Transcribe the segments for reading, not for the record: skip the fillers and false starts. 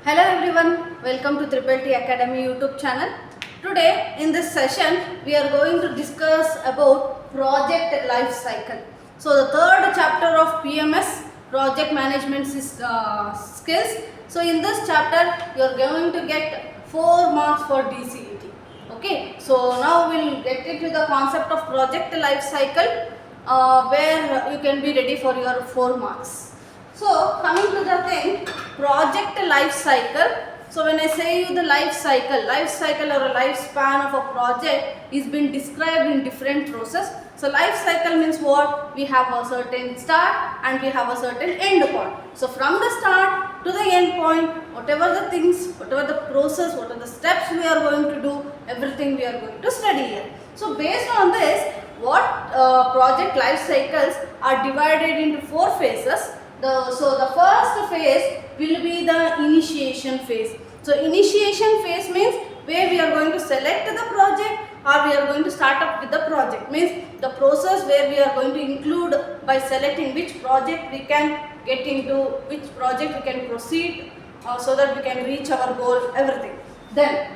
Hello everyone, welcome to T.T.T Academy YouTube channel. Today in this session we are going to discuss about project life cycle. So the third chapter of PMS, project management skills. So in this chapter you are going to get 4 marks for D-CET. Okay, so now we'll get into the concept of project life cycle where you can be ready for your 4 marks. So coming to the thing, project life cycle. So when I say you the life cycle or a lifespan of a project is been described in different process. So life cycle means what? We have a certain start and we have a certain end point. So from the start to the end point, whatever the things, whatever the process, what are the steps we are going to do, everything we are going to study here. So based on this, what project life cycles are divided into 4 phases. So the first phase will be the initiation phase. So initiation phase means where we are going to select the project or we are going to start up with the project. Means the process where we are going to include by selecting which project we can get into, which project we can proceed so that we can reach our goal, everything. Then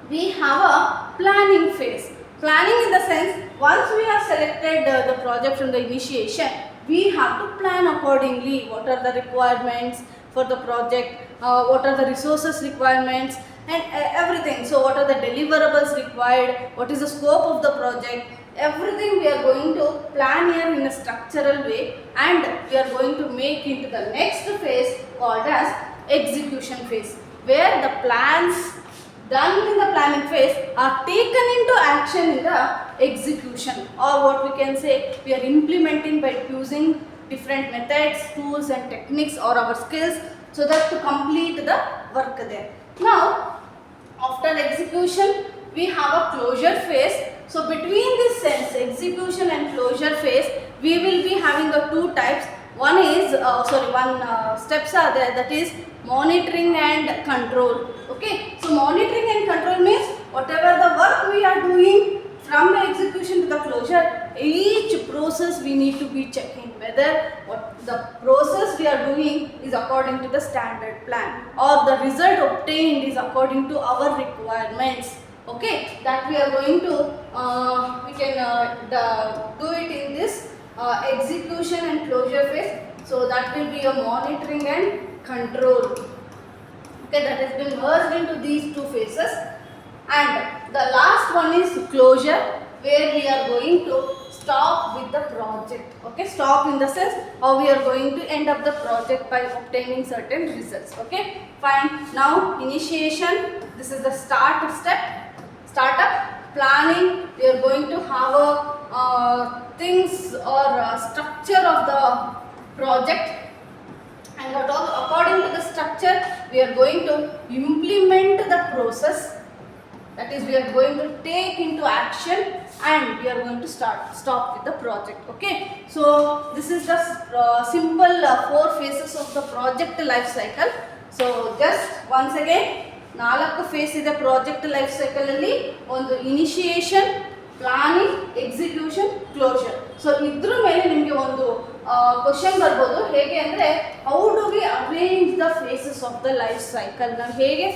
we have a planning phase. Planning in the sense, once we have selected the project from the initiation, we have to plan accordingly. What are the requirements for the project, what are the resources requirements and everything. So what are the deliverables required, what is the scope of the project, everything we are going to plan here in a structural way, and we are going to make into the next phase called as execution phase, where the plans done in the planning phase are taken into action in the execution, or what we can say, we are implementing by using different methods, tools and techniques or our skills so that to complete the work there. Now after execution we have a closure phase. So between this sense, execution and closure phase, we will be having the 2 types. One is steps are there, that is monitoring and control. Okay, so monitoring and control means whatever the work we are doing from the execution to the closure, each process we need to be checking whether what the process we are doing is according to the standard plan or the result obtained is according to our requirements. Okay, that we are going to we can do it in this execution and closure phase. So that will be a monitoring and control. Okay, that has been merged into these 2 phases. And the last one is closure, where we are going to stop with the project. Okay, stop in the sense how we are going to end up the project by obtaining certain results. Okay, fine. Now initiation, this is the startup. Planning, we are going to have a things or structure of the project, and according to the structure we are going to implement the process, that is we are going to take into action and we are going to stop with the project. Okay, so this is the simple 4 phases of the project life cycle. So just once again, 4 phase ಇದೆ project life cycle ಅಲ್ಲಿ. ಒಂದು initiation, planning, execution, closure. So ಇದ್ರ ಮೇಲೆ ನಿಮಗೆ ಒಂದು question ಬರ್ಬೋದು, ಹೇಗೆ ಅಂದರೆ how do we arrange the phases of the life cycle. ನಾವು ಹೇಗೆ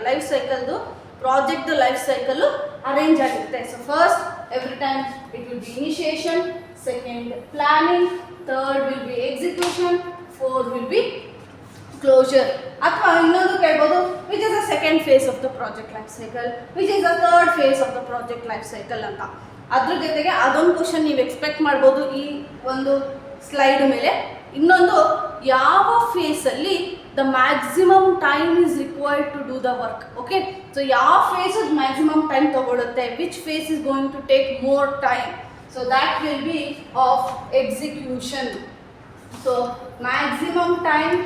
life cycle project life cycle arrange ಆಗಿರುತ್ತೆ. So first every time it will be initiation, second planning, third will be execution, fourth will be closure. ಅಥವಾ ಇನ್ನೊಂದು ಕೇಳ್ಬೋದು, which is the second phase of the project life cycle, which is the third face of the project life cycle ಅಂತ. ಅದ್ರ ಜೊತೆಗೆ ಅದೊಂದು question ನೀವು expect ಮಾಡ್ಬೋದು ಈ ಒಂದು ಸ್ಲೈಡ್ ಮೇಲೆ. ಇನ್ನೊಂದು, ಯಾವ ಫೇಸಲ್ಲಿ the maximum time is required to do the work. Okay, so ಯಾವ ಫೇಸ್ ಮ್ಯಾಕ್ಸಿಮಮ್ ಟೈಮ್ ತಗೊಳುತ್ತೆ, which phase is going to take more time. So that will be of execution. So maximum time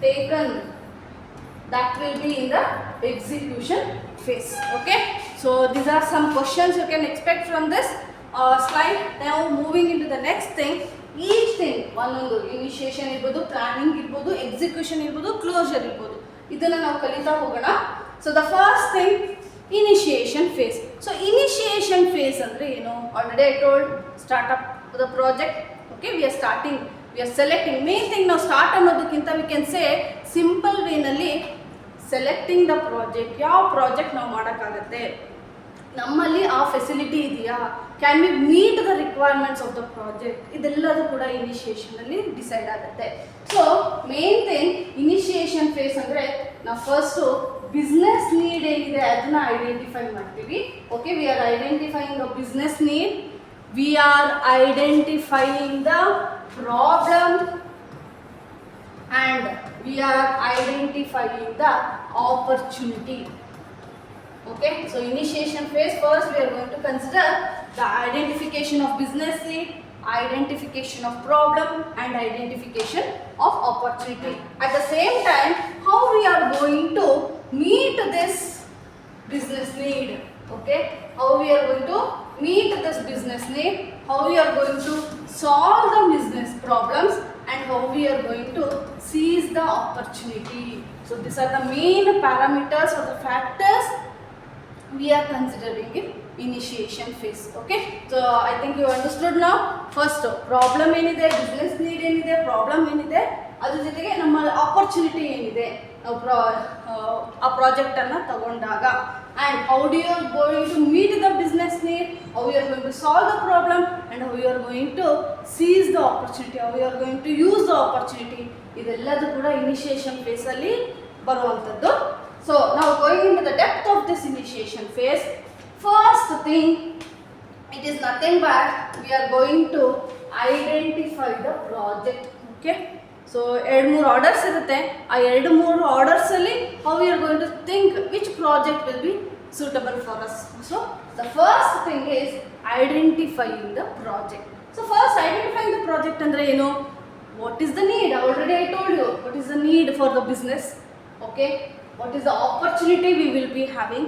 taken, that will be in the execution phase. Okay, so these are some questions you can expect from this slide. Now moving into the next thing, each thing ಒಂದೊಂದು initiation ಇರ್ಬೋದು, planning ಇರ್ಬೋದು, execution ಇರ್ಬೋದು, closure ಇರ್ಬೋದು, ಇದನ್ನು ನಾವು ಕಲಿತಾ ಹೋಗೋಣ. So the first thing, initiation phase. So initiation phase ಅಂದರೆ ಏನು? Already I told, start up the project. Okay, we are starting we are selecting. Main thing ನಾವು ಸ್ಟಾರ್ಟ್ ಅನ್ನೋದಕ್ಕಿಂತ we can say simple way ನಲ್ಲಿ selecting the project. ಯಾವ project ನಾವು ಮಾಡೋಕ್ಕಾಗತ್ತೆ, ನಮ್ಮಲ್ಲಿ ಆ ಫೆಸಿಲಿಟಿ ಇದೆಯಾ, can we meet the requirements of the project, ಇದೆಲ್ಲದೂ ಕೂಡ ಇನಿಷಿಯೇಷನಲ್ಲಿ ಡಿಸೈಡ್ ಆಗುತ್ತೆ. So main thing initiation phase ಅಂದರೆ ನಾವು ಫಸ್ಟು ಬಿಸ್ನೆಸ್ ನೀಡ್ ಏನಿದೆ ಅದನ್ನ ಐಡೆಂಟಿಫೈ ಮಾಡ್ತೀವಿ. Okay, we are identifying the business need, we are identifying the problem and we are identifying the opportunity. Okay, so initiation phase, first we are going to consider the identification of business need, identification of problem and identification of opportunity. At the same time, how we are going to meet this business need. Okay, how we are going to meet this business need, how we are going to solve the business problems and how we are going to seize the opportunity. So these are the main parameters or the factors we are considering in initiation phase. Okay, so I think you understood now. First problem ಏನಿದೆ, business need ಏನಿದೆ, problem ಏನಿದೆ, ಅದ್ರ ಜೊತೆಗೆ ನಮ್ಮ opportunity ಏನಿದೆ ಆ project ಅನ್ನ ತಗೊಂಡಾಗ, and how do you are going to meet the business need, how you are going to solve the problem and how you are going to seize the opportunity, how you are going to use the opportunity. ಇದೆಲ್ಲದೂ ಕೂಡ initiation phase ಅಲ್ಲಿ ಬರುವಂತದ್ದು. So now going into the depth of this initiation phase, first thing, it is nothing but we are going to identify the project. Okay, so ಎರಡು ಮೂರು orders ಇರುತ್ತೆ, ಆ ಎರಡು ಮೂರು orders ಅಲ್ಲಿ how we are going to think which project will be suitable for us. So the first thing is identifying the project. So first identifying the project ಅಂದ್ರೆ ಏನು, what is the need, already I told you what is the need for the business. Okay, what is the opportunity we will be having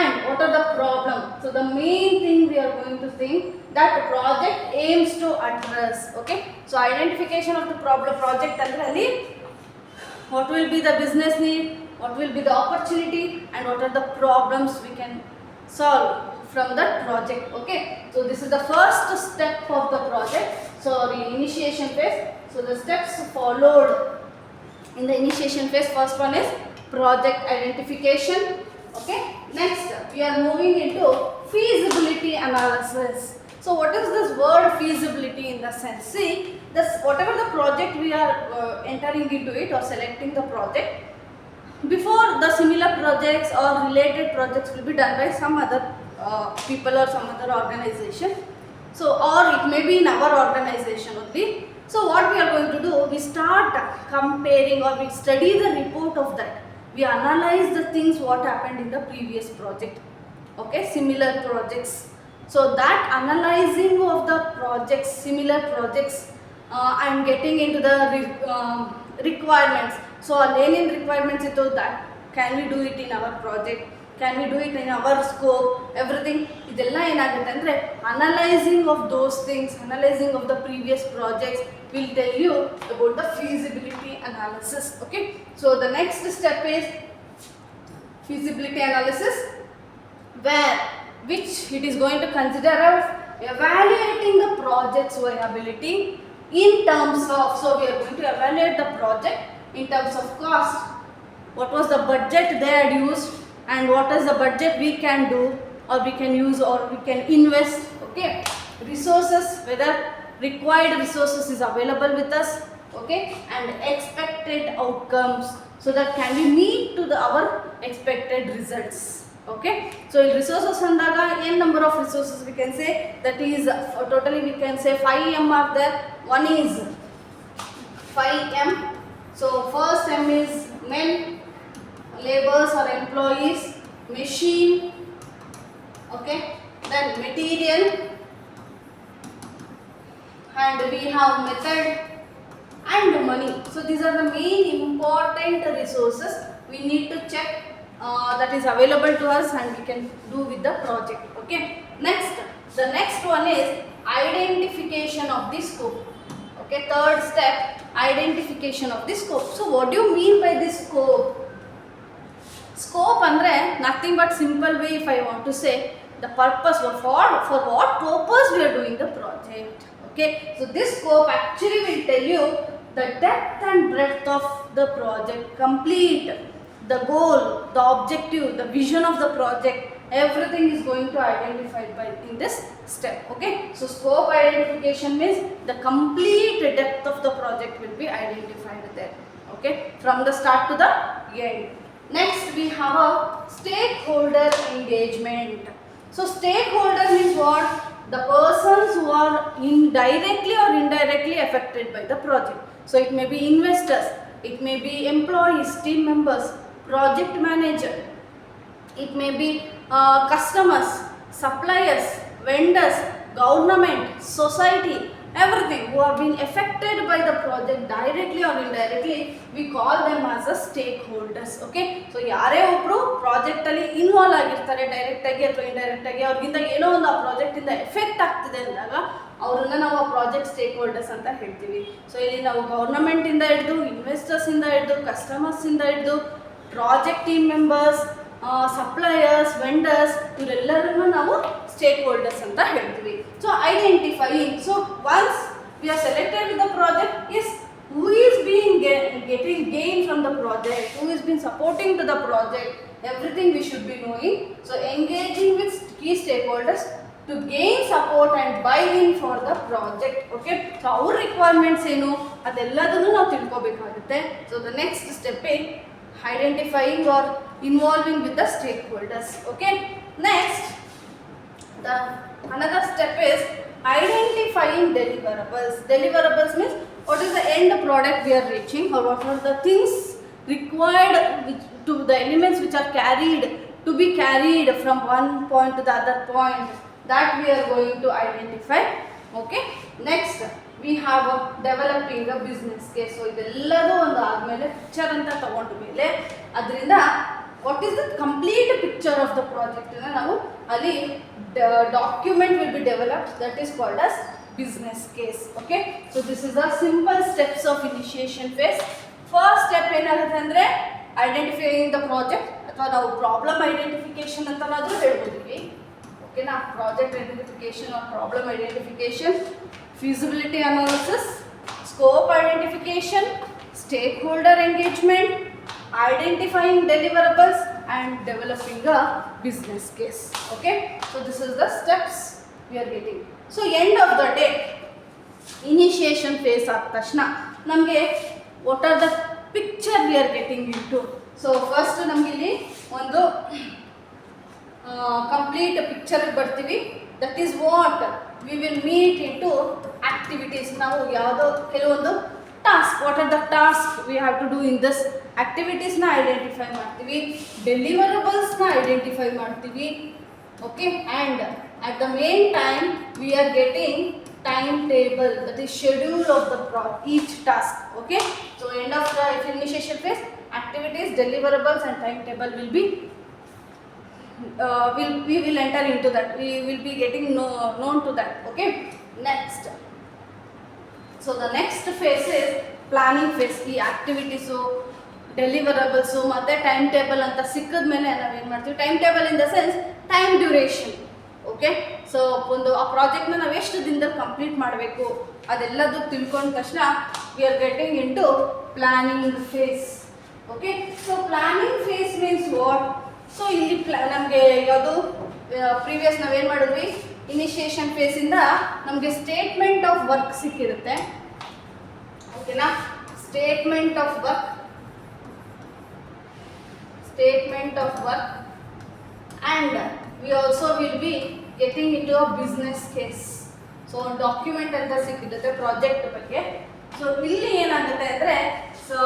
and what are the problems. So the main thing we are going to think that the project aims to address. Okay, so identification of the project andre ali what will be the business need, what will be the opportunity and what are the problems we can solve from that project. Okay, so this is the first step of the project. So the initiation phase, so the steps followed in the initiation phase, first one is project identification. Okay, next we are moving into feasibility analysis. So what is this word feasibility in the sense? See, this whatever the project we are entering into it or selecting the project, before the similar projects or related projects will be done by some other people or some other organization. So or it may be in our organization only. So what we are going to do, we start comparing or we study the report of that. We analyze the things what happened in the previous project. Okay, similar projects. So that analyzing of the projects, similar projects and getting into the requirements. So alien requirements ito that can we do it in our project, can we do it in our scope, everything idella enagutte andre analyzing of those things, analyzing of the previous projects will tell you about the feasibility analysis. Okay, so the next step is feasibility analysis, which it is going to consider of evaluating the project's viability in terms of, so we are going to evaluate the project in terms of cost, what was the budget they had used and what is the budget we can do or we can use or we can invest. Okay, resources, whether required resources is available with us. Okay, and expected outcomes, so that can we meet to our expected results. Okay, so resources andaga n number of resources we can say, that is totally we can say 5M are there. One is 5M. So first M is men, laborers or employees, machine, okay, then material, and we have method and money. So these are the main important resources we need to check that is available to us and we can do with the project. Okay, next, the next one is identification of the scope. Okay, third step, identification of the scope. So what do you mean by this scope? Scope andre nothing but simple way, if I want to say, the purpose for what purpose we are doing the project. Okay, so this scope actually will tell you the depth and breadth of the project, complete the goal, the objective, the vision of the project, everything is going to identify by in this step. Okay, so scope identification means the complete depth of the project will be identified there. Okay, from the start to the end. Next we have a stakeholder engagement. So stakeholder means what? The persons who are directly or indirectly affected by the project. So it may be investors, it may be employees, team members, project manager, it may be customers, suppliers, vendors, government, society, everything who have been affected by the project directly or indirectly, we call them as a stakeholders. Okay, so ಯಾರೇ ಒಬ್ರು project ಅಲ್ಲಿ involve ಆಗಿರ್ತಾರೆ direct ಆಗಿ ಅಥವಾ indirect ಆಗಿ, ಅವ್ರಿಗಿಂತ ಏನೋ ಒಂದು ಆ ಪ್ರಾಜೆಕ್ಟ್ ಇಂದ ಎಫೆಕ್ಟ್ ಆಗ್ತಿದೆ ಅಂದಾಗ ಅವ್ರನ್ನ ನಾವು ಆ ಪ್ರಾಜೆಕ್ಟ್ ಸ್ಟೇಕ್ ಹೋಲ್ಡರ್ಸ್ ಅಂತ ಹೇಳ್ತೀವಿ. ಸೊ ಇಲ್ಲಿ ನಾವು ಗವರ್ನಮೆಂಟ್ ಇಂದ ಹಿಡಿದು, ಇನ್ವೆಸ್ಟರ್ಸ್ ಇಂದ ಹಿಡಿದು, ಕಸ್ಟಮರ್ಸ್ ಇಂದ ಹಿಡಿದು, project team members, suppliers, vendors, ಇವರೆಲ್ಲರನ್ನು ನಾವು ಸ್ಟೇಕ್ ಹೋಲ್ಡರ್ಸ್ ಅಂತ ಹೇಳ್ತೀವಿ. So identifying, so once we are selected with the project, is who is being getting gain from the project, who is been supporting to the project, everything we should be knowing. So engaging with key stakeholders to gain support and buy-in for the project. Okay, so our requirements ಏನು ಅದೆಲ್ಲದನ್ನು ನಾವು ತಿಳ್ಕೋಬೇಕಾಗುತ್ತೆ. So the next step is identifying or involving with the stakeholders. Okay, next the another step is identifying deliverables. Deliverables means what is the end product we are reaching, or what are the things required to the elements which are carried to be carried from one point to the other point, that we are going to identify. Okay, next we have developing a business case. So ಇದೆಲ್ಲದೂ ಒಂದು ಆದಮೇಲೆ picture ಅಂತ ತಗೊಂಡ ಮೇಲೆ ಅದರಿಂದ what is the complete picture of the project na ನಾವು ಅಲ್ಲಿ document will be developed, that is called as business case. Okay, so this is the simple steps of initiation phase. First step ಏನಾಗುತ್ತೆ ಅಂದ್ರೆ identifying the project, ಅಥವಾ ನಾವು problem identification ಅಂತನಾದ್ರೂ ಹೇಳ್ಬೋದಿವಿ. ಓಕೆನಾ, project identification or problem identification, feasibility analysis, scope identification, stakeholder engagement, identifying deliverables, and developing a business case. Okay, so this is the steps we are getting. So end of the day, initiation phase ಆದ ತಕ್ಷಣ ನಮಗೆ what are the picture we are getting into. So first ನಮ್ಗೆ ಇಲ್ಲಿ ಒಂದು complete picture ಬರ್ತೀವಿ. That is what we will meet into activities. ನಾವು ಯಾವುದೋ ಕೆಲವೊಂದು task, what are the task we have to do in this ಆಕ್ಟಿವಿಟೀಸ್ನ identify ಮಾಡ್ತೀವಿ, ಡೆಲಿವರಬಲ್ಸ್ನ ಐಡೆಂಟಿಫೈ ಮಾಡ್ತೀವಿ. Okay, and at the main time we are getting timetable, that is schedule of the each task. Okay, so end of the initiation phase, activities, deliverables and timetable will be we will enter into that, we will be getting known to that. Okay, next, so the next phase is planning phase. ಈ activities, deliverables ಮತ್ತೆ time table ಅಂತ ಸಿಕ್ಕಿದ ಮೇಲೆ ನಾವೇನು ಮಾಡ್ತೀವಿ, time table in the sense time duration. Okay, so ಒಂದು ಆ ಪ್ರಾಜೆಕ್ಟ್ನ ನಾವು ಎಷ್ಟು ದಿನದಲ್ಲಿ ಕಂಪ್ಲೀಟ್ ಮಾಡಬೇಕು ಅದೆಲ್ಲದು ತಿಳ್ಕೊಂಡ ತಕ್ಷಣ we are getting into planning phase. Okay, so planning phase means what? ಸೊ ಇಲ್ಲಿ ನಮಗೆ ಯಾವುದು ಪ್ರೀವಿಯಸ್ ನಾವೇನು ಮಾಡಿದ್ವಿ, ಇನಿಷಿಯೇಷನ್ ಫೇಸಿಂದ ನಮಗೆ ಸ್ಟೇಟ್ಮೆಂಟ್ ಆಫ್ ವರ್ಕ್ ಸಿಕ್ಕಿರುತ್ತೆ. ಓಕೆನಾ, statement of work, statement of work, and we also will be getting into a business case. So document ಅಂತ ಸಿಕ್ಕಿರುತ್ತೆ ಪ್ರಾಜೆಕ್ಟ್ ಬಗ್ಗೆ. ಸೊ ಇಲ್ಲಿ ಏನಾಗುತ್ತೆ ಅಂದರೆ, ಸೊ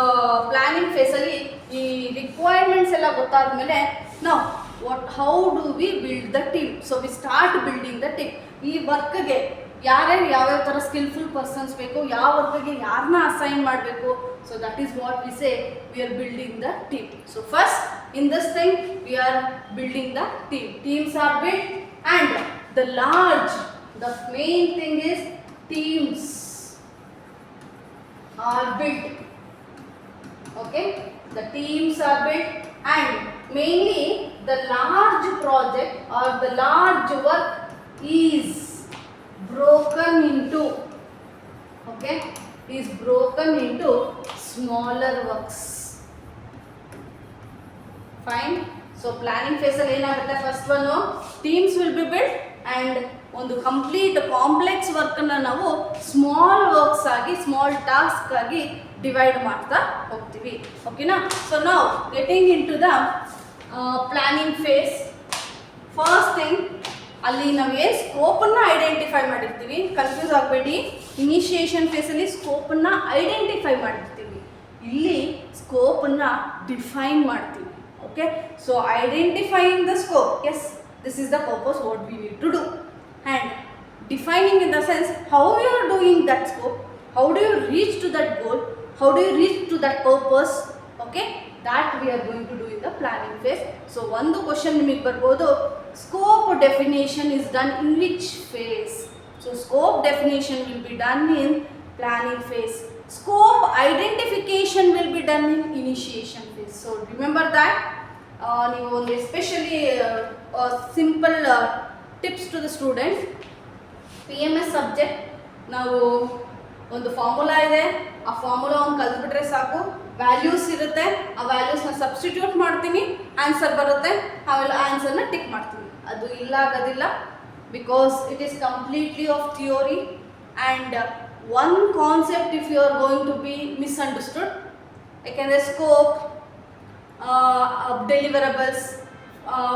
ಪ್ಲಾನಿಂಗ್ ಫೇಸಲ್ಲಿ ಈ ರಿಕ್ವೈರ್ಮೆಂಟ್ಸ್ ಎಲ್ಲ ಗೊತ್ತಾದ್ಮೇಲೆ ನಾವು how do we build the team. So we start building the team. ಈ ವರ್ಕ್ಗೆ ಯಾರ್ಯಾರು ಯಾವ್ಯಾವ ಥರ ಸ್ಕಿಲ್ಫುಲ್ ಪರ್ಸನ್ಸ್ ಬೇಕು, ಯಾವ ವರ್ಕ್ಗೆ ಯಾರನ್ನ ಅಸೈನ್ ಮಾಡಬೇಕು. So that is what we say we are building the team. So first in this thing we are building the team. Teams are built, and the main thing is teams are built. Okay, the teams are built, and mainly the large project or the large work is broken into Okay, is broken into smaller works. Fine. So planning phase ಅಲ್ಲಿ ಏನಾಗುತ್ತೆ, first one teams will be build and ಒಂದು complete complex ವರ್ಕನ್ನು ನಾವು small works ಆಗಿ, small task ಆಗಿ divide ಮಾಡ್ತಾ ಹೋಗ್ತೀವಿ. ಓಕೆನಾ? ಸೊ ನಾವು getting into the planning phase. First thing, ಅಲ್ಲಿ ನಾವು ಸ್ಕೋಪನ್ನು ಐಡೆಂಟಿಫೈ ಮಾಡಿರ್ತೀವಿ. ಕನ್ಫ್ಯೂಸ್ ಆಗಬೇಡಿ, ಇನಿಷಿಯೇಷನ್ ಫೇಸಲ್ಲಿ ಸ್ಕೋಪನ್ನು ಐಡೆಂಟಿಫೈ ಮಾಡಿರ್ತೀವಿ, ಇಲ್ಲಿ ಸ್ಕೋಪನ್ನು ಡಿಫೈನ್ ಮಾಡ್ತೀವಿ. Okay, so identifying the scope, yes, this is the purpose what we need to do, and defining in the sense how you are doing that scope, how do you reach to that goal, how do you reach to that purpose. Okay, that we are going to do in the planning phase. So one question nimage barbodu, scope definition is done in which phase? So scope definition will be done in planning phase. Scope identification will be done in initiation phase. So remember that. ನೀವು ಒಂದು especially simple tips to the students. PMS subject ನಾವು ಒಂದು formula ಇದೆ, ಆ formula ಒಂದು ಕಲ್ತ್ಬಿಟ್ರೆ ಸಾಕು. Values ಇರುತ್ತೆ, ಆ ವ್ಯಾಲ್ಯೂಸ್ನ ಸಬ್ಸ್ಟಿಟ್ಯೂಟ್ ಮಾಡ್ತೀನಿ, ಆನ್ಸರ್ ಬರುತ್ತೆ, ಆಮೇಲೆ ಆನ್ಸರ್ನ ಟಿಕ್ ಮಾಡ್ತೀನಿ. ಅದು ಇಲ್ಲ ಆಗೋದಿಲ್ಲ, because it is completely of theory and one concept if you are going to be misunderstood. ಯಾಕೆಂದರೆ scope, deliverables,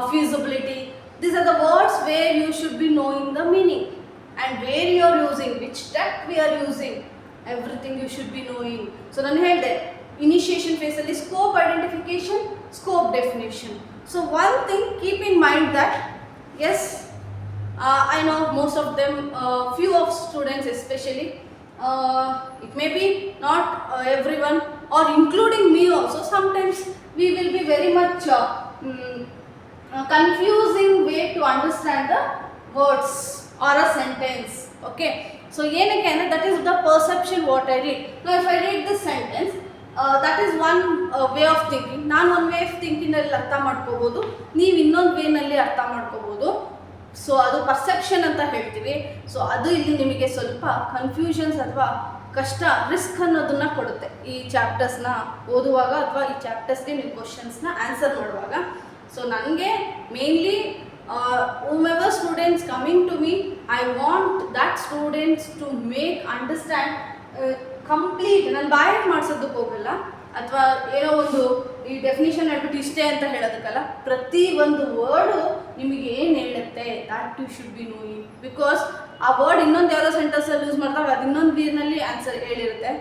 feasibility, these are the words where you should be knowing the meaning and where you are using, which step we are using, everything you should be knowing. So ನಾನು ಹೇಳಿದೆ, initiation phase ಅಲ್ಲಿ scope identification, scope definition. So one thing, keep in mind that yes, I know most of them, few of students especially, it may be not everyone or including me also, sometimes we will be very much confusing way to understand the words or a sentence. Okay, so ಏನಕ್ಕೆ ಅಂದರೆ that is the perception what I read. Now if I read this sentence, that is one way of thinking. ನಾನು one way of thinking ಅಲ್ಲಿ ಅರ್ಥ ಮಾಡ್ಕೋಬೋದು, ನೀವು ಇನ್ನೊಂದು ವೇನಲ್ಲಿ ಅರ್ಥ ಮಾಡ್ಕೋಬೋದು. ಸೊ ಅದು ಪರ್ಸೆಪ್ಷನ್ ಅಂತ ಹೇಳ್ತೀವಿ. ಸೊ ಅದು ಇಲ್ಲಿ ನಿಮಗೆ ಸ್ವಲ್ಪ ಕನ್ಫ್ಯೂಷನ್ಸ್ ಅಥವಾ ಕಷ್ಟ, ರಿಸ್ಕ್ ಅನ್ನೋದನ್ನ ಕೊಡುತ್ತೆ ಈ ಚಾಪ್ಟರ್ಸ್ನ ಓದುವಾಗ ಅಥವಾ ಈ ಚಾಪ್ಟರ್ಸ್ಗೆ ನೀವು ಕ್ವಶನ್ಸ್ನ ಆನ್ಸರ್ ಮಾಡುವಾಗ. ಸೊ ನನಗೆ mainly whomever students coming to me, I want that students to make understand complete. ನಾನು ಬಾಯ್ ಮಾಡ್ಸೋದಕ್ಕೆ ಹೋಗಲ್ಲ, ಅಥವಾ ಏನೋ ಒಂದು ಈ ಡೆಫಿನಿಷನ್ ಹೇಳ್ಬಿಟ್ಟು ಇಷ್ಟೇ ಅಂತ ಹೇಳೋದಕ್ಕಲ್ಲ. ಪ್ರತಿ ಒಂದು ವರ್ಡು ನಿಮಗೆ ಏನು ಹೇಳುತ್ತೆ, that you should be knowing, because ಆ ವರ್ಡ್ ಇನ್ನೊಂದು ಯಾವುದೋ ಸೆಂಟೆನ್ಸಲ್ಲಿ ಯೂಸ್ ಮಾಡ್ದಾಗ ಅದು ಇನ್ನೊಂದು ವೀರ್ನಲ್ಲಿ ಆನ್ಸರ್ ಹೇಳಿರುತ್ತೆ.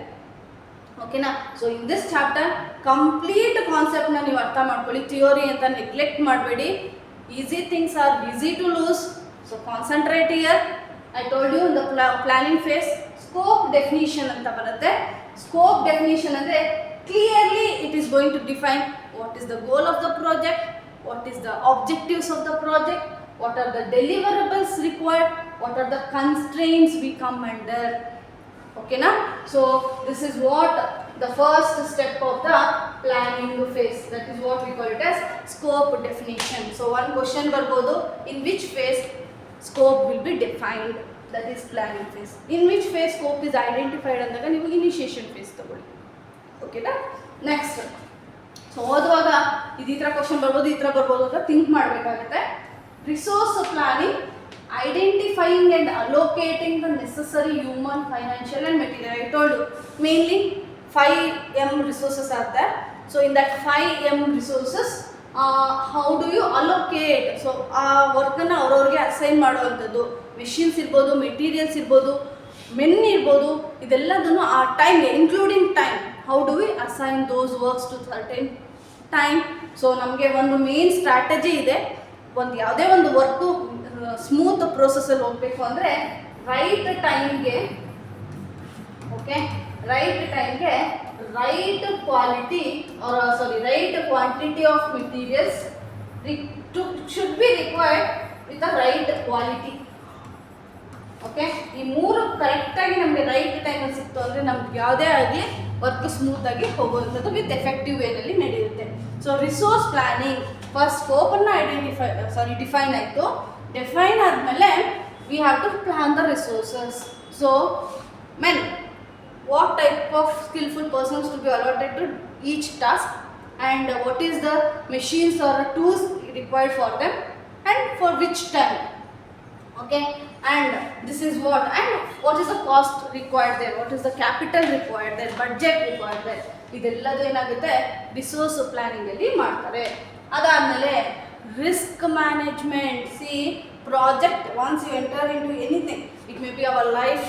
ಓಕೆನಾ? So in this chapter complete ಕಾನ್ಸೆಪ್ಟ್ನ ನೀವು ಅರ್ಥ ಮಾಡ್ಕೊಳ್ಳಿ. ಥಿಯೋರಿ ಅಂತ ನೆಗ್ಲೆಕ್ಟ್ ಮಾಡಬೇಡಿ. Easy things are easy to lose, so concentrate here. I told you in the planning phase scope definition ಅಂತ ಬರುತ್ತೆ. ಸ್ಕೋಪ್ ಡೆಫಿನಿಷನ್ ಅಂದರೆ clearly it is going to define what is the goal of the project, what is the objectives of the project, what are the deliverables required, what are the constraints we come under. Okay na? So this is what the first step of the planning phase, that is what we call it as scope definition. So one question barbodu, in which phase scope will be defined, that is planning phase. In which phase scope is identified andaga ನೀವು initiation phase ತಗೊಳ್ಳಿ. ಓಕೆನಾ? Next, so ಓದುವಾಗ ಇದು ಈ ಥರ question ಬರ್ಬೋದು, ಈ ಥರ ಬರ್ಬೋದು ಅಂತ ಥಿಂಕ್ ಮಾಡಬೇಕಾಗುತ್ತೆ. Resource planning, identifying and allocating the necessary human, financial and material. I told you mainly 5M resources are there. So in that 5M resources how do you allocate? So ಆ ವರ್ಕನ್ನು ಅವ್ರವ್ರಿಗೆ assign ಮಾಡುವಂಥದ್ದು. Machines ಇರ್ಬೋದು, materials ಇರ್ಬೋದು, men ಇರ್ಬೋದು, ಇದೆಲ್ಲದನ್ನು ಆ time including time, how do we assign those works to certain time. So ನಮಗೆ ಒಂದು ಮೇನ್ ಸ್ಟ್ರಾಟಜಿ ಇದೆ. ಒಂದು ಯಾವುದೇ ಒಂದು ವರ್ಕು ಸ್ಮೂತ್ ಪ್ರೋಸೆಸ್ಸಲ್ಲಿ ಹೋಗಬೇಕು ಅಂದರೆ ರೈಟ್ ಟೈಮ್ಗೆ, ಓಕೆ, ರೈಟ್ ಟೈಮ್ಗೆ right quality right quantity of materials should be required with a right quality. Okay, ಈ ಮೂರು ಕರೆಕ್ಟಾಗಿ ನಮಗೆ ರೈಟ್ ಟೈಮಲ್ಲಿ ಸಿಕ್ತು ಅಂದರೆ ನಮ್ಗೆ ಯಾವುದೇ ಆಗಲಿ ವರ್ಕ್ ಸ್ಮೂತಾಗಿ ಹೋಗುವಂಥದ್ದು ವಿತ್ ಎಫೆಕ್ಟಿವ್ ವೇನಲ್ಲಿ ನಡೆಯುತ್ತೆ. ಸೊ ರಿಸೋರ್ಸ್ ಪ್ಲಾನಿಂಗ್, ಫಸ್ಟ್ ಸ್ಕೋಪನ್ನು ಡಿಫೈನ್ ಆಯಿತು. ಡಿಫೈನ್ ಆದಮೇಲೆ we have to plan the resources. So men what type of skillful persons to be allotted to each task, and what is the machines or tools required for them and for which time. Okay, and this is what is the cost required there, what is the capital required there, budget required there. ಇದೆಲ್ಲದು ಏನಾಗುತ್ತೆ resource planning ಅಲ್ಲಿ ಮಾಡ್ತಾರೆ. ಅದಾದ್ಮೇಲೆ risk management. See project, once you enter into anything, it may be our life,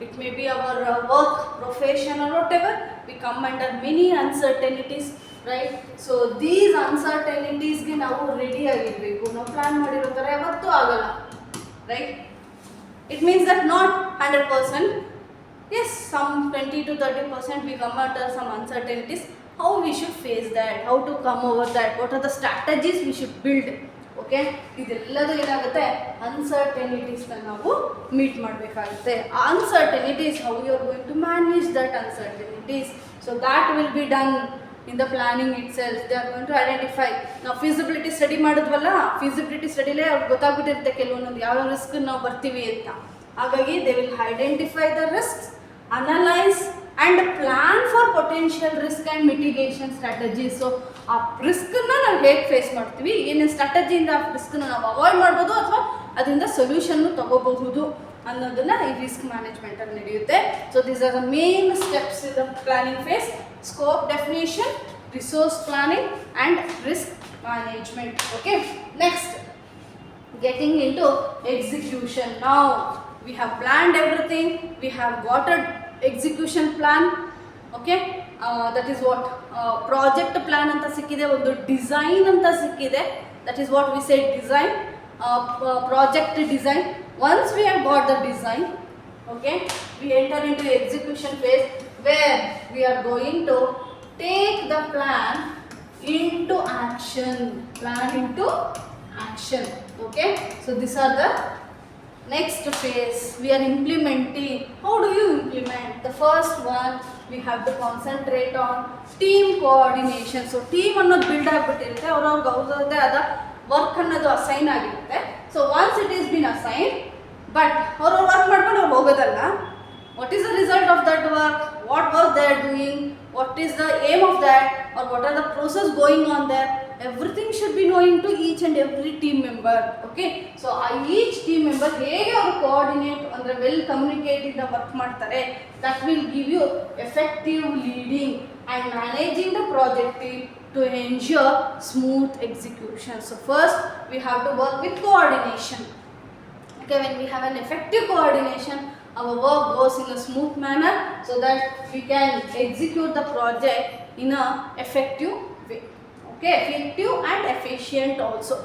it may be our work, profession or whatever, we come under many uncertainties, right? So these uncertainties ಗೆ ನಾವು ready ಆಗಿರಬೇಕು. ನಾವು plan ಮಾಡಿರೋ ಥರ ಯಾವತ್ತೂ ಆಗಲ್ಲ, right? It means that not 100%, yes, some 20 to 30% we come under some uncertainties. How we should face that, how to come over that, what are the strategies we should build. Okay, ಇದೆಲ್ಲದು ಏನಾಗುತ್ತೆ ಅನ್ಸರ್ಟನಿಟೀಸ್ನ ನಾವು meet ಮಾಡಬೇಕಾಗುತ್ತೆ. ಆ uncertainties, how you are going to manage that uncertainties. So that will be done in the planning itself. They are going to identify. ನಾವು feasibility study ಮಾಡಿದ್ವಲ್ಲ, feasibility ಸ್ಟಡಿಲೇ ಅವ್ರಿಗೆ ಗೊತ್ತಾಗ್ಬಿಟ್ಟಿರುತ್ತೆ ಕೆಲವೊಂದೊಂದು ಯಾವ ರಿಸ್ಕ್ ನಾವು ಬರ್ತೀವಿ ಅಂತ. ಹಾಗಾಗಿ they will identify the risk, analyse and plan for potential risk and mitigation strategies. So ಆ ರಿಸ್ಕನ್ನು ನಾವು ಹೇಗೆ ಫೇಸ್ ಮಾಡ್ತೀವಿ, ಏನೇನು ಸ್ಟ್ರಾಟಜಿಯಿಂದ ಆ ರಿಸ್ಕನ್ನು ನಾವು ಅವಾಯ್ಡ್ ಮಾಡ್ಬೋದು ಅಥವಾ ಅದರಿಂದ ಸೊಲ್ಯೂಷನ್ನು ತಗೋಬಹುದು ಅನ್ನೋದನ್ನು ಈ ರಿಸ್ಕ್ ಮ್ಯಾನೇಜ್ಮೆಂಟಲ್ಲಿ ನಡೆಯುತ್ತೆ. So these are the main steps in the planning phase: scope definition, resource planning and risk management. Okay, next getting into execution. Now we have planned everything, we have got a execution plan. Okay, that is what project plan anta sikkide, ಒಂದು design anta sikkide, that is what we say design, project design. Once we have got the design, okay, we enter into execution phase where we are going to take the plan into action. Okay, so these are the next phase. We are implementing. How do you implement? The first one, we have to concentrate on team coordination. So team ಅನ್ನೋದು build ಆಗಿಬಿಟ್ಟಿರುತ್ತೆ, ಅವ್ರವ್ರದ್ದೇ ಆದ work ಅನ್ನೋದು assign ಆಗಿರುತ್ತೆ. So once it is been assign, but ಅವ್ರವ್ರು work ಮಾಡ್ಕೊಂಡು ಅವ್ರು ಹೋಗೋದಲ್ಲ. What is the result of that work? What work they are doing? What is the aim of that? Or what are the process going on there? Everything should be knowing to each and every team member. Okay, so each team member ಹೇಗೆ ಅವರು coordinate ಅಂದರೆ well communicating the work ಮಾಡ್ತಾರೆ, that will give you effective leading and managing the project team to ensure smooth execution. So first we have to work with coordination. Okay, when we have an effective coordination, our work goes in a smooth manner so that we can execute the project in a effective way. Okay, effective and efficient also.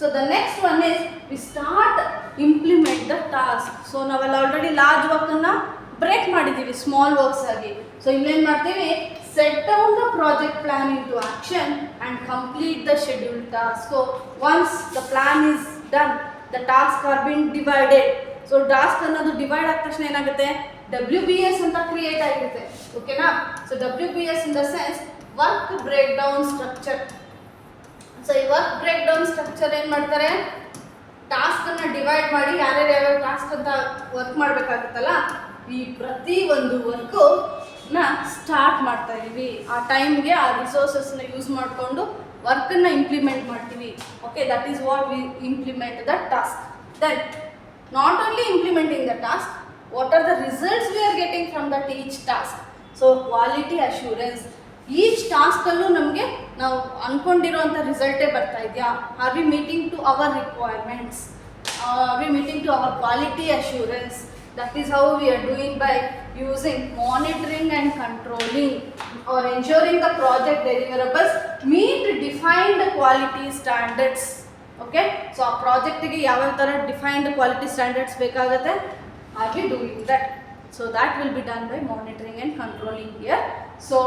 So the next one is we start implement the task. So ನಾವೆಲ್ಲ already large ವರ್ಕನ್ನು break ಮಾಡಿದ್ದೀವಿ small works ಆಗಿ. So ಇನ್ನೇನು ಮಾಡ್ತೀವಿ, set down the project plan into action and complete the schedule task. So once the plan is done, the task are been divided. So task ಅನ್ನೋದು divide ಆದ ತಕ್ಷಣ ಏನಾಗುತ್ತೆ, WBS ಅಂತ create ಆಗಿರುತ್ತೆ. ಓಕೆನಾ? So WBS in the sense work break down structure. So ಈ work break down structure ಏನು ಮಾಡ್ತಾರೆ, ಟಾಸ್ಕನ್ನು ಡಿವೈಡ್ ಮಾಡಿ ಯಾರ್ಯಾರು ಯಾವ್ಯಾವ ಟಾಸ್ಕ್ ಅಂತ ವರ್ಕ್ ಮಾಡಬೇಕಾಗುತ್ತಲ್ಲ, ಈ ಪ್ರತಿ ಒಂದು ವರ್ಕನ್ನ ಸ್ಟಾರ್ಟ್ ಮಾಡ್ತಾ ಇದ್ದೀವಿ. ಆ ಟೈಮ್ಗೆ ಆ ರಿಸೋರ್ಸಸ್ನ ಯೂಸ್ ಮಾಡಿಕೊಂಡು ವರ್ಕನ್ನು ಇಂಪ್ಲಿಮೆಂಟ್ ಮಾಡ್ತೀವಿ. Okay, that is what we implement the task. Then not only implementing the task, what are the results we are getting from that each task. So quality assurance. Each task allu namge ನಾವು ಅನ್ಕೊಂಡಿರೋಂಥ ರಿಸಲ್ಟೇ ಬರ್ತಾ ಇದೆಯಾ, are we meeting to our requirements, are we meeting to our quality assurance. That is how we are doing by using monitoring and controlling or ensuring the project deliverables meet defined quality standards. Okay, so ಆ ಪ್ರಾಜೆಕ್ಟಿಗೆ ಯಾವ್ಯಾವ ಥರ defined quality standards ಬೇಕಾಗುತ್ತೆ, are we doing that. So that will be done by monitoring and controlling here. So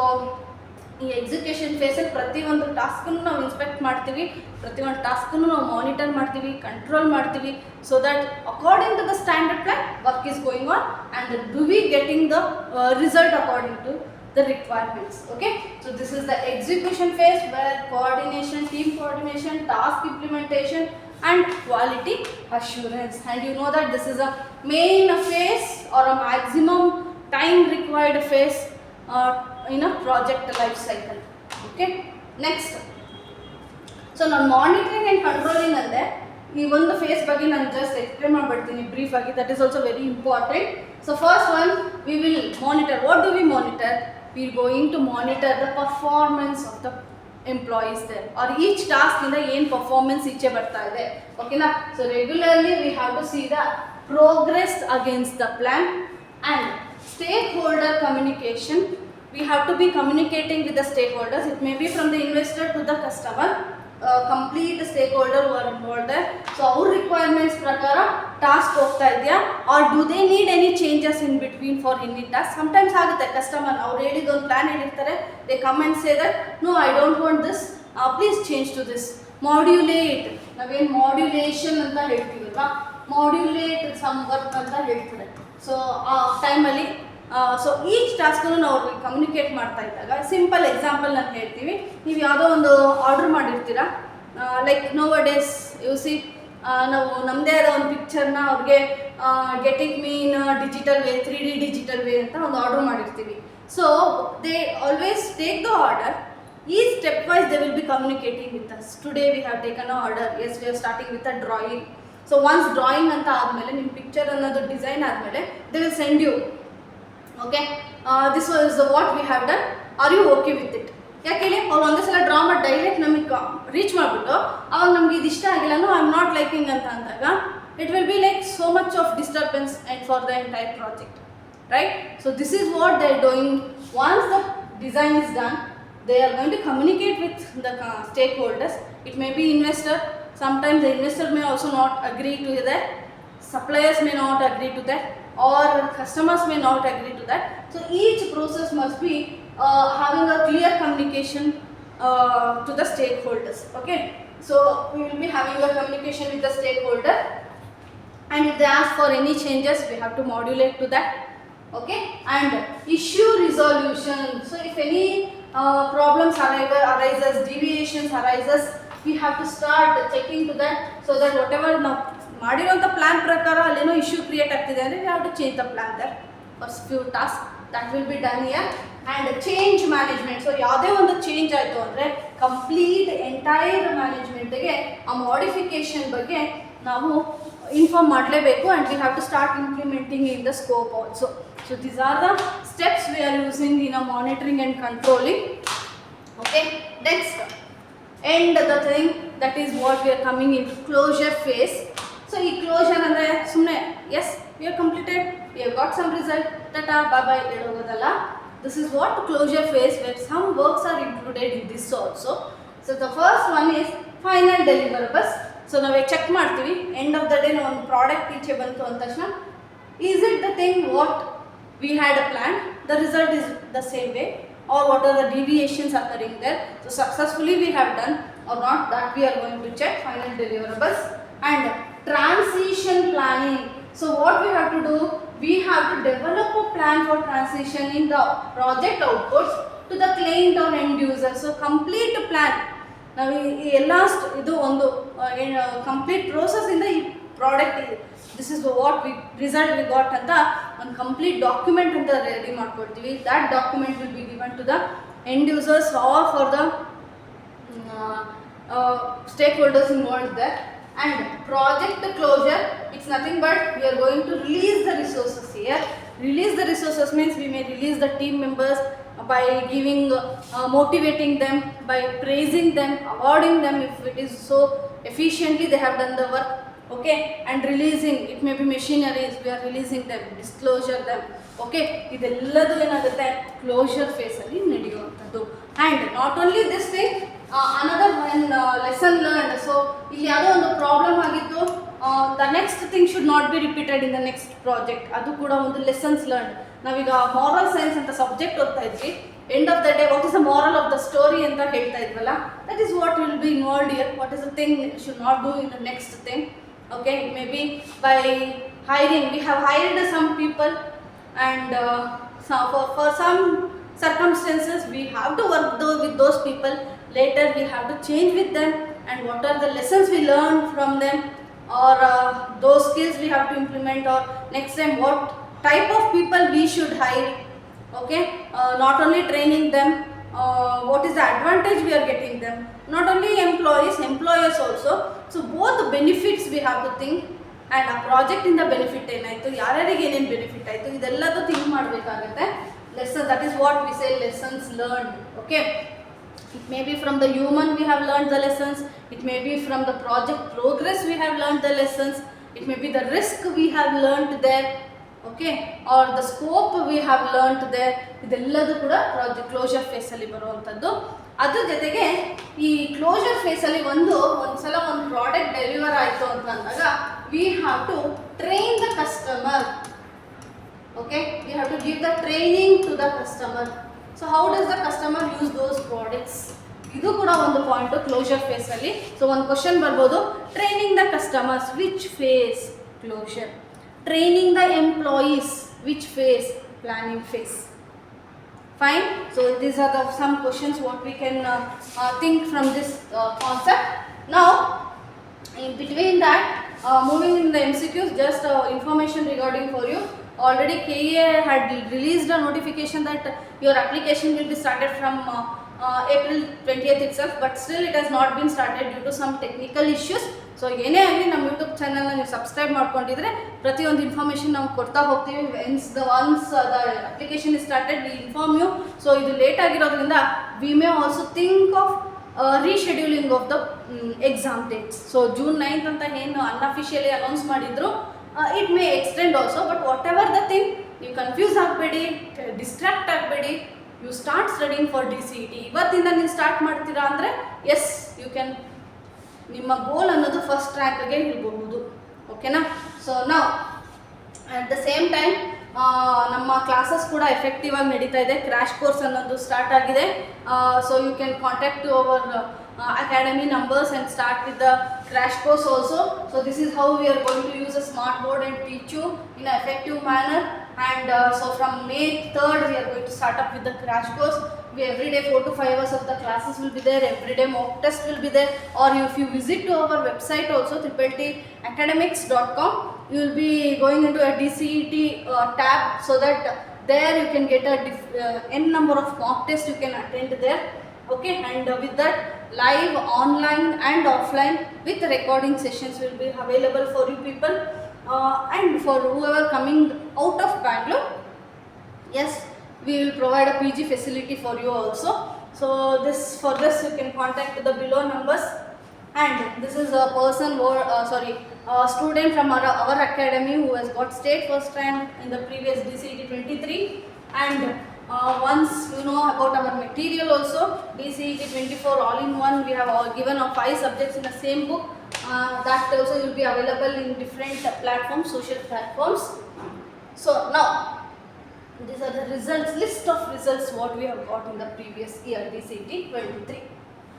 ಈ execution ಫೇಸಲ್ಲಿ ಪ್ರತಿಯೊಂದು ಟಾಸ್ಕನ್ನು ನಾವು ಇನ್ಸ್ಪೆಕ್ಟ್ ಮಾಡ್ತೀವಿ, ಪ್ರತಿಯೊಂದು ಟಾಸ್ಕನ್ನು ನಾವು ಮಾನಿಟರ್ ಮಾಡ್ತೀವಿ, ಕಂಟ್ರೋಲ್ ಮಾಡ್ತೀವಿ. So that according to the standard plan work is going on and do we getting the result according to the requirements. Okay, so this is the execution phase where coordination, team coordination, task implementation and quality assurance. And you know that this is a main phase or a maximum time required phase in a project life cycle. Okay, next. So now monitoring and controlling andre ee ಒಂದು phase ಬಗ್ಗೆ ನಾನು just explain ಮಾಡ್ಬಿಡ್ತೀನಿ brief ಆಗಿ. That is also very important. So first one, we will monitor. What do we monitor? We are going to monitor the performance of the employees there, or each task inda ಏನು performance ಈಚೆ ಬರ್ತಾ ಇದೆ. Okay na? So regularly we have to see the progress against the plan. And stakeholder communication, we have to be communicating with the stakeholders. It may be from the investor to the customer, complete stakeholder who are involved there. So our requirements prakara task hogta idya, or do they need any changes in between for any task? Sometimes agutte customer ಅವರು ಹೇಳಿದ ಒಂದು plan ಹೇಳಿರ್ತಾರೆ, they come and say that no, I don't want this, please change to this. Modulate, ನಾವೇನು modulation ಅಂತ ಹೇಳ್ತೀವಿ ಅಲ್ವಾ, modulate some work ಅಂತ ಹೇಳ್ತಾರೆ. ಸೊ ಆ ಟೈಮಲ್ಲಿ ಸೊ ಈಚ್ ಟಾಸ್ಕನ್ನು ನಾವು ಅವ್ರಿಗೆ ಕಮ್ಯುನಿಕೇಟ್ ಮಾಡ್ತಾ ಇದ್ದಾಗ, ಸಿಂಪಲ್ ಎಕ್ಸಾಂಪಲ್ ನಾನು ಹೇಳ್ತೀವಿ. ನೀವು ಯಾವುದೋ ಒಂದು ಆರ್ಡರ್ ಮಾಡಿರ್ತೀರಾ, like nowadays you see ನಾವು ನಮ್ಮದೇ ಆದ ಒಂದು ಪಿಕ್ಚರ್ನ ಅವ್ರಿಗೆ get it mean digital way, 3D digital way ಅಂತ ಒಂದು ಆರ್ಡರ್ ಮಾಡಿರ್ತೀವಿ. So they always take the order. Each step wise they will be communicating with us. Today we have taken an order. Yes, we are starting with a drawing. So once drawing anta aadmele, nim picture annadu design aadmele, they will send you. Okay, this was what we have done. Are you okay with it? ಯಾಕೆಳಿ ಅವ್ರು ಒಂದೇ ಸಲ draw ಮಾಡಿ direct ನಮಗೆ reach ಮಾಡಿಬಿಟ್ಟು ಅವಾಗ ನಮ್ಗೆ ಇದು ಇಷ್ಟ ಆಗಿಲ್ಲ, no I am not liking ಅಂತ ಅಂದಾಗ it will be like so much of disturbance and for the entire project, right? So this is what they are doing. Once the design is done, they are going to communicate with the stakeholders. It may be investor, sometimes the investor may also not agree to that, suppliers may not agree to that, or customers may not agree to that. So each process must be having a clear communication to the stakeholders. Okay, so we will be having a communication with the stakeholder, and if they ask for any changes, we have to modulate to that. Okay, and issue resolution. So if any problems arises, deviations arises, we have to start checking to that, so that whatever ನಾವು ಮಾಡಿರೋಂಥ plan ಪ್ರಕಾರ ಅಲ್ಲೇನೋ issue create ಆಗ್ತಿದೆ ಅಂದರೆ we have to change the plan there for few tasks. That will be done here. And change management. So ಯಾವುದೇ ಒಂದು change ಆಯಿತು ಅಂದರೆ ಕಂಪ್ಲೀಟ್ ಎಂಟೈರ್ ಮ್ಯಾನೇಜ್ಮೆಂಟ್ಗೆ ಆ ಮಾಡಿಫಿಕೇಶನ್ ಬಗ್ಗೆ ನಾವು ಇನ್ಫಾರ್ಮ್ ಮಾಡಲೇಬೇಕು, and we have to start implementing in the scope also. So these are the steps we are using in a monitoring and controlling. Okay, next, end the thing, that is what we are coming into closure phase. So ಈ closure ಅಂದರೆ ಸುಮ್ಮನೆ yes we have completed, we have got some result, tata bye bye ಹೇಳೋಗೋದಲ್ಲ. This is what closure phase, where some works are included in this also. So the first one is final deliverables. So ನಾವು check ಮಾಡ್ತೀವಿ end of the day ನಾವು ಒಂದು product ಈಚೆ ಬಂತು ಅಂದ ತಕ್ಷಣ, is it the thing what we had a plan, the result is the same way, or what are the deviations occurring there, so successfully we have done or not, that we are going to check final deliverables. And transition planning. So what we have to do, we have to develop a plan for transitioning the project outputs to the client or end user. So complete plan. ನಾವು ಈ ಎಲ್ಲ ಇದು ಒಂದು complete ಪ್ರೋಸೆಸ್ಸಿಂದ ಈ product this is what we result we got ಅಂತ ಒಂದು complete document ಅಂತ ರೆಡಿ ಮಾಡ್ಕೊಳ್ತೀವಿ. That document will be given to the end users or for the stakeholders involved there. And project closure, it's nothing but we are going to release the resources here. Release the resources means we may release the team members by giving motivating them, by praising them, awarding them if it is so efficiently they have done the work. Okay, and releasing, it may be machineries, we are releasing them, disclosure them. Okay, ಇದೆಲ್ಲದು ಏನಾಗುತ್ತೆ closure ಫೇಸಲ್ಲಿ ನಡೆಯುವಂಥದ್ದು. And not only this thing, another one lesson learned. So ಇಲ್ಲಿ ಯಾವುದೋ ಒಂದು problem ಆಗಿತ್ತು, the next thing should not be repeated in the next project, ಅದು ಕೂಡ ಒಂದು ಲೆಸನ್ಸ್ ಲರ್ನ್ಡ್. ನಾವೀಗ ಮಾರಲ್ ಸೈನ್ಸ್ ಅಂತ ಸಬ್ಜೆಕ್ಟ್ ಓದ್ತಾ ಇದ್ವಿ, end of the day what is the moral of the story ಅಂತ ಹೇಳ್ತಾ ಇದ್ವಲ್ಲ, that is what will be involved here. What is the thing should not do in the next thing. Okay, maybe by hiring, we have hired some people, and for some circumstances we have to work with those people. Later we have to change with them, and what are the lessons we learned from them, or those skills we have to implement, or next time type of people we should hire, okay, not only training them, what is the advantage we are getting them, not only employers also. So both the benefits we have to think, and a project in the benefit ಏನಾಯಿತು, ಯಾರ್ಯಾರಿಗೆ ಏನೇನು benefit ಆಯಿತು, ಇದೆಲ್ಲದೂ think ಮಾಡಬೇಕಾಗುತ್ತೆ. Lesson, that is what we say lessons learned, okay. It may be from the human we have learned the lessons, it may be from the project progress we have learned the lessons, it may be the risk we have learned there, okay, or the scope we have learned there. ಇದೆಲ್ಲದೂ ಕೂಡ project closure ಫೇಸಲ್ಲಿ ಬರುವಂಥದ್ದು. ಅದ್ರ ಜೊತೆಗೆ ಈ closure ಫೇಸಲ್ಲಿ ಒಂದ್ಸಲ ಒಂದು product deliver ಆಯಿತು ಅಂತ ಅಂದಾಗ we have to train the customer, okay, we have to give the training to the customer. So how does the customer use those products? ಇದು ಕೂಡ ಒಂದು ಪಾಯಿಂಟ್ ಕ್ಲೋಜರ್ ಫೇಸ್ ಅಲ್ಲಿ. ಸೊ ಒಂದು ಕ್ವಶನ್ ಬರ್ಬೋದು, training the customers, which phase? Closure. Training the employees, which phase? Planning phase. Fine. So these are some questions what we can think from this concept. Now in between that, moving in the MCQs, just information regarding for you. Already KA had released a notification that your application will be started from April 20th itself, but still it has not been started due to some technical issues. So ಏನೇ ಆಗಲಿ ನಮ್ಮ YouTube ಚಾನಲ್ನ ನೀವು subscribe ಮಾಡ್ಕೊಂಡಿದ್ರೆ ಪ್ರತಿಯೊಂದು information ನಾವು ಕೊಡ್ತಾ ಹೋಗ್ತೀವಿ. Once the application is started we inform you. So ಇದು ಲೇಟ್ ಆಗಿರೋದ್ರಿಂದ we may also think of rescheduling of the exam dates. So June 9th ಅಂತ ಏನು ಅನ್ಅಫಿಷಿಯಲಿ ಅನೌನ್ಸ್ ಮಾಡಿದ್ರು, it may extend also, but whatever the thing, ನೀವು confuse ಆಗಬೇಡಿ, distract ಆಗಬೇಡಿ. You start studying for DCET. ಇವತ್ತಿಂದ ನೀವು start ಮಾಡ್ತೀರಾ ಅಂದರೆ ಎಸ್ ಯು ಕ್ಯಾನ್, ನಿಮ್ಮ ಗೋಲ್ ಅನ್ನೋದು ಫಸ್ಟ್ ರ್ಯಾಂಕ್ಗೆ ಇರಬಹುದು, ಓಕೆನಾ. ಸೊ ನಾವು ಅಟ್ ದ ಸೇಮ್ ಟೈಮ್ ನಮ್ಮ ಕ್ಲಾಸಸ್ ಕೂಡ ಎಫೆಕ್ಟಿವ್ ಆಗಿ ನಡೀತಾ ಇದೆ. ಕ್ರ್ಯಾಶ್ ಕೋರ್ಸ್ ಅನ್ನೋದು ಸ್ಟಾರ್ಟ್ ಆಗಿದೆ. So you can contact to our academy numbers and start with the crash course also. So this is how we are going to use a smart board and teach you in an effective manner. And so from May 3rd we are going to start up with the crash course. We every day 4 to 5 hours of the classes will be there, every day mock test will be there. Or if you visit to our website also, TTTacademics.com, you will be going into a DCET tab, so that there you can get a n number of mock tests you can attend there, okay. And with that, live, online and offline with recording sessions will be available for you people, and for whoever coming out of Bangalore, yes, we will provide a PG facility for you also. So for this you can contact the below numbers. And this is a person a student from our academy who has got state first rank in the previous DCET 23. And once you know about our material also, DCET 24 all in one, we have given 5 subjects in the same book. That also will be available in different platforms, social platforms. So now these are the results, list of results what we have got in the previous year, DCET 23.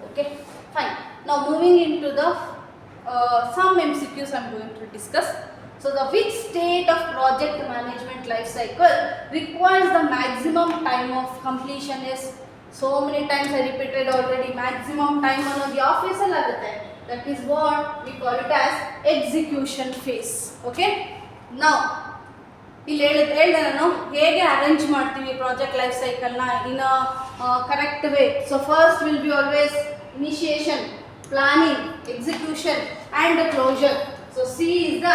Okay, fine. Now moving into the some MCQs I am going to discuss. So the which state of project management life cycle requires the maximum time of completion is? So many times I repeated already, maximum time ಅನ್ನೋದು ಯಾವ phase ಅಲ್ಲಿ ಆಗುತ್ತೆ? That is what we call it as execution phase. Okay. Now ಇಲ್ಲಿ ಹೇಳಿದೆ ನಾನು ಹೇಗೆ arrange ಮಾಡ್ತೀವಿ project life ಸೈಕಲ್ನ in correct way. So first will be always initiation, planning, execution and closure. So C is the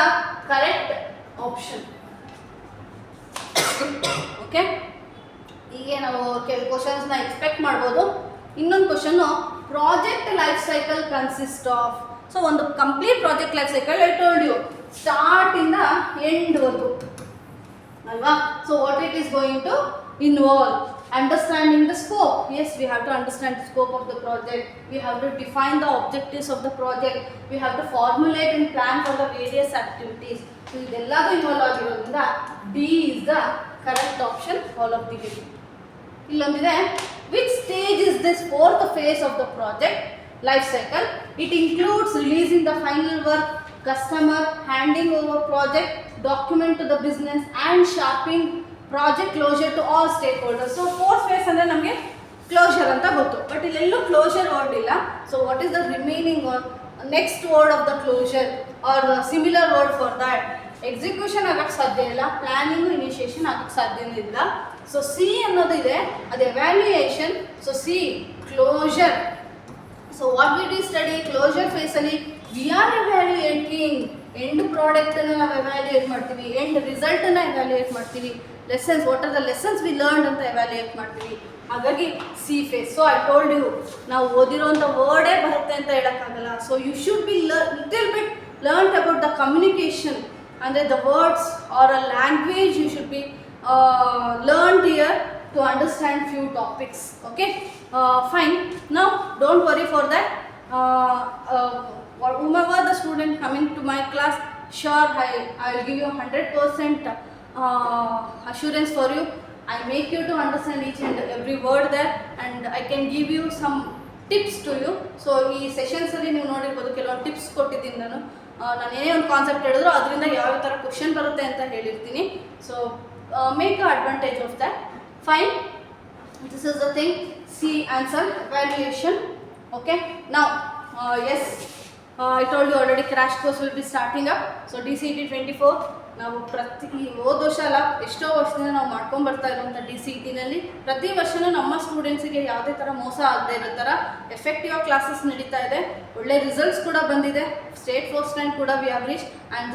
correct option. Okay, ಹೀಗೆ ನಾವು ಕೆಲವು ಕ್ವಶನ್ಸ್ನ ಎಕ್ಸ್ಪೆಕ್ಟ್ ಮಾಡ್ಬೋದು. ಇನ್ನೊಂದು question, project life cycle consist of. So ಒಂದು complete project life cycle I told you ಸ್ಟಾರ್ಟಿಂದ ಎಂಡ್ವರೆಗೂ ಅಲ್ವಾ. So what it is going to involve? Understanding the scope. Yes, we have to understand the scope of the project. We have to define the objectives of the project. We have to formulate and plan for the various activities. So ಇದೆಲ್ಲದೂ involve ಆಗಿರೋದ್ರಿಂದ D is the correct option, all of the way. ಇಲ್ಲೊಂದಿದೆ, which stage is this fourth phase of the project life cycle? It includes releasing the final work, customer, handing over project document to the business and sharpening project closure to all stakeholders. So fourth phase ಅಂದರೆ ನಮಗೆ closure ಅಂತ ಗೊತ್ತು, but ಇಲ್ಲೆಲ್ಲೂ closure word ಇಲ್ಲ. So what is the remaining word, next word of the closure or similar word for that? Execution ಆಗಕ್ಕೆ ಸಾಧ್ಯ ಇಲ್ಲ, planning initiation ಆಗಕ್ಕೆ ಸಾಧ್ಯನೇ ಇಲ್ಲ. ಸೊ ಸಿ ಅನ್ನೋದು ಇದೆ, ಅದು evaluation. So C closure. So what we D study closure ಫೇಸಲ್ಲಿ ವಿ ಆರ್ ಎವ್ಯಾಲ್ಯೂಯೇಟಿಂಗ್ ಎಂಡ್ ಪ್ರಾಡಕ್ಟನ್ನು ನಾವು ಎವ್ಯಾಲ್ಯೂಯೇಟ್ ಮಾಡ್ತೀವಿ, ಎಂಡ್ ರಿಸಲ್ಟನ್ನು ಎವ್ಯಾಲ್ಯೂಯೇಟ್ ಮಾಡ್ತೀವಿ, lessons what are the lessons we learn ಅಂತ ಎವ್ಯಾಲ್ಯೂಯೇಟ್ ಮಾಡ್ತೀವಿ. ಹಾಗಾಗಿ C phase. So I told you, ನಾವು ಓದಿರೋಂಥ ವರ್ಡೇ ಬರುತ್ತೆ ಅಂತ ಹೇಳೋಕ್ಕಾಗಲ್ಲ. So you should be little bit learn about the communication, ಅಂದರೆ the words or a language you should be learned here to understand few topics. Okay, fine. Now don't worry for that. Whomever the student coming to my class, sure I will give you 100% assurance for you. I make you to understand each and every word there, and I can give you some tips to you. So ಈ ಸೆಷನ್ಸಲ್ಲಿ ನೀವು ನೋಡಿರ್ಬೋದು ಕೆಲವೊಂದು tips ಕೊಟ್ಟಿದ್ದೀನಿ ನಾನು ಏನೇ ಒಂದು concept ಹೇಳಿದ್ರು ಅದರಿಂದ ಯಾವ ಥರ ಕ್ವಶನ್ ಬರುತ್ತೆ ಅಂತ ಹೇಳಿರ್ತೀನಿ. So make a advantage of that. Fine, this is the thing. C answer evaluation. Okay, ನಾವು S I told you already crash course will be starting up. So DCET 24 ನಾವು ಹೋದ ವರ್ಷ ಅಲ್ಲ ಎಷ್ಟೋ ವರ್ಷದಿಂದ ನಾವು ಮಾಡ್ಕೊಂಡು ಬರ್ತಾ ಇರುವಂಥ DCETನಲ್ಲಿ ಪ್ರತಿ ವರ್ಷವೂ ನಮ್ಮ ಸ್ಟೂಡೆಂಟ್ಸಿಗೆ ಯಾವುದೇ ಥರ ಮೋಸ ಆಗದೆ ಇರೋ ಥರ ಎಫೆಕ್ಟಿವ್ ಆಗಿ ಕ್ಲಾಸಸ್ ನಡೀತಾ ಇದೆ. ಒಳ್ಳೆ ರಿಸಲ್ಟ್ಸ್ ಕೂಡ ಬಂದಿದೆ. ಸ್ಟೇಟ್ ಫಸ್ಟ್ ರ್ಯಾಂಕ್ ಕೂಡ we have reach, and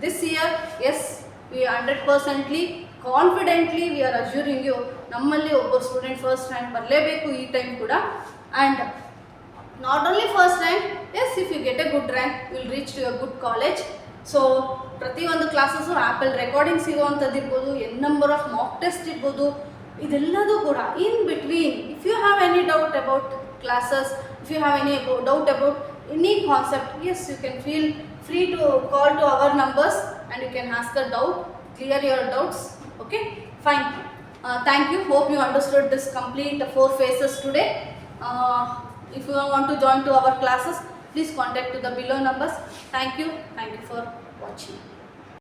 this year as we 100%ly confidently we are assuring you, ನಮ್ಮಲ್ಲಿ ಒಬ್ಬ ಸ್ಟೂಡೆಂಟ್ ಫಸ್ಟ್ ರ್ಯಾಂಕ್ ಬರಲೇಬೇಕು ಈ ಟೈಮ್ ಕೂಡ. And not only first rank, yes, if you get a good rank you will reach to a good college. So ಪ್ರತಿಯೊಂದು classes ಆ್ಯಪಲ್ recording ಸಿಗೋವಂಥದ್ದು ಇರ್ಬೋದು, N number of mock test ಇರ್ಬೋದು, ಇದೆಲ್ಲದೂ ಕೂಡ in between. If you have any doubt about classes, if you have any doubt about any concept, yes, you can feel free to call to our numbers and you can ask a doubt, clear your doubts. Okay, fine. Thank you. Hope you understood this complete 4 phases today. If you want to join to our classes, please contact to the below numbers. Thank you for watching.